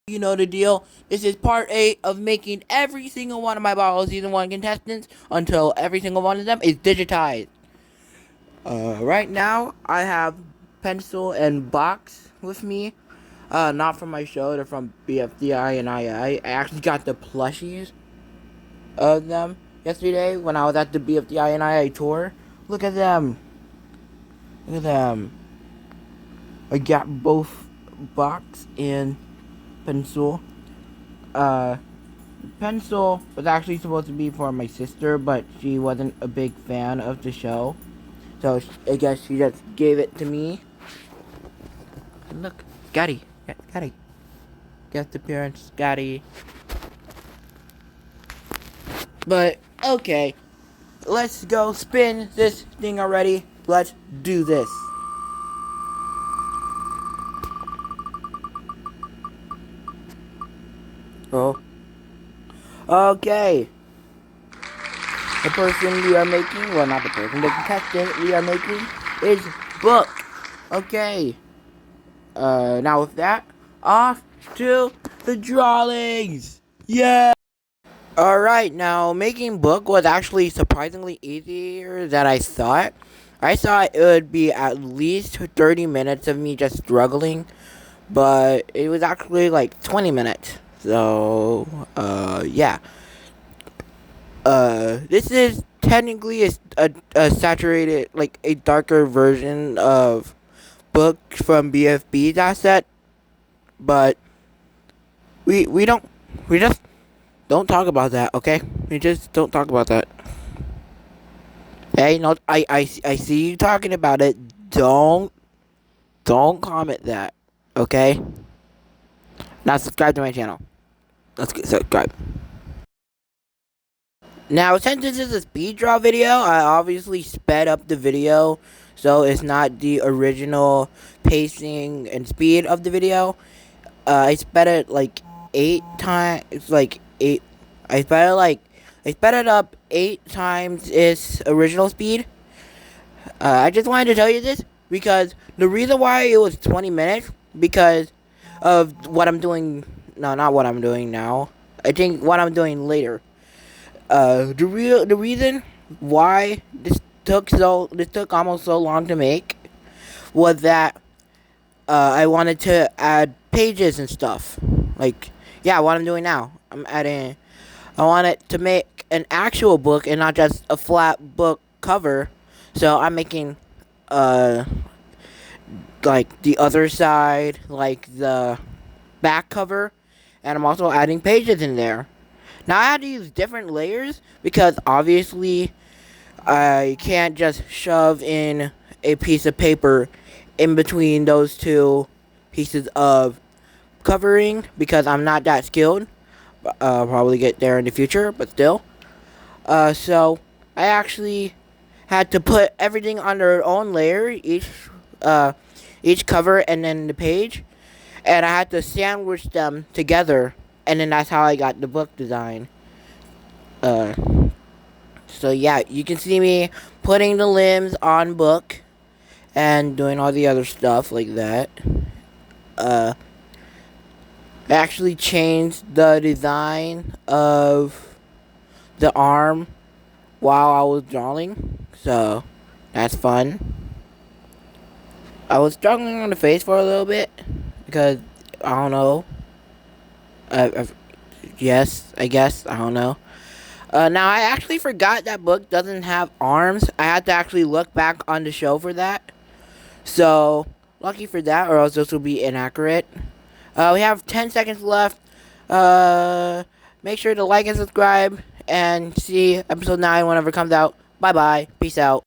You know the deal. This is part 8 of making every single one of my Bottle Season 1 contestants until every single one of them is digitized. Right now, I have Pencil and Box with me. Not from my show, they're from BFDI and II. I actually got the plushies of them yesterday when I was at the BFDI and II tour. Look at them. Look at them. I got both Box and Pencil. Pencil was actually supposed to be for my sister, but she wasn't a big fan of the show. So I guess she just gave it to me. And look, Scotty. Scotty. Guest appearance, Scotty. But, okay. Let's go spin this thing already. Let's do this. Oh. Okay. The person we are making, well, not the person, the contestant we are making is Book. Okay. Now with that, off to the drawings. Yeah. Alright, now making Book was actually surprisingly easier than I thought. I thought it would be at least 30 minutes of me just struggling, but it was actually like 20 minutes. So, yeah. This is technically a saturated, like a darker version of Book from BFB's asset, but we just don't talk about that, okay? We just don't talk about that. Hey, no, I see you talking about it. Don't comment that, okay? Now subscribe to my channel. Let's get subscribed. Now, since this is a speed draw video, I obviously sped up the video, so it's not the original pacing and speed of the video. I sped it like 8 times. It's like 8. I sped it up 8 times its original speed. I just wanted to tell you this because the reason why it was 20 minutes because of what I'm doing. No, not what I'm doing now. I think what I'm doing later. The reason why this took almost so long to make was that I wanted to add pages and stuff. Like, yeah, what I'm doing now. I wanted to make an actual book and not just a flat book cover. So I'm making like the other side, like the back cover, and I'm also adding pages in there. Now I had to use different layers because obviously I can't just shove in a piece of paper in between those two pieces of covering because I'm not that skilled. I'll probably get there in the future, but still. So I actually had to put everything on their own layer, each cover and then the page, and I had to sandwich them together. And then that's how I got the book design. So yeah, you can see me putting the limbs on Book and doing all the other stuff like that. I actually changed the design of the arm while I was drawing, so that's fun. I was struggling on the face for a little bit because I don't know. Yes, I guess. I don't know. Now, I actually forgot that Book doesn't have arms. I had to actually look back on the show for that. So, lucky for that, or else this will be inaccurate. We have 10 seconds left. Make sure to like and subscribe, and see episode 9 whenever it comes out. Bye-bye. Peace out.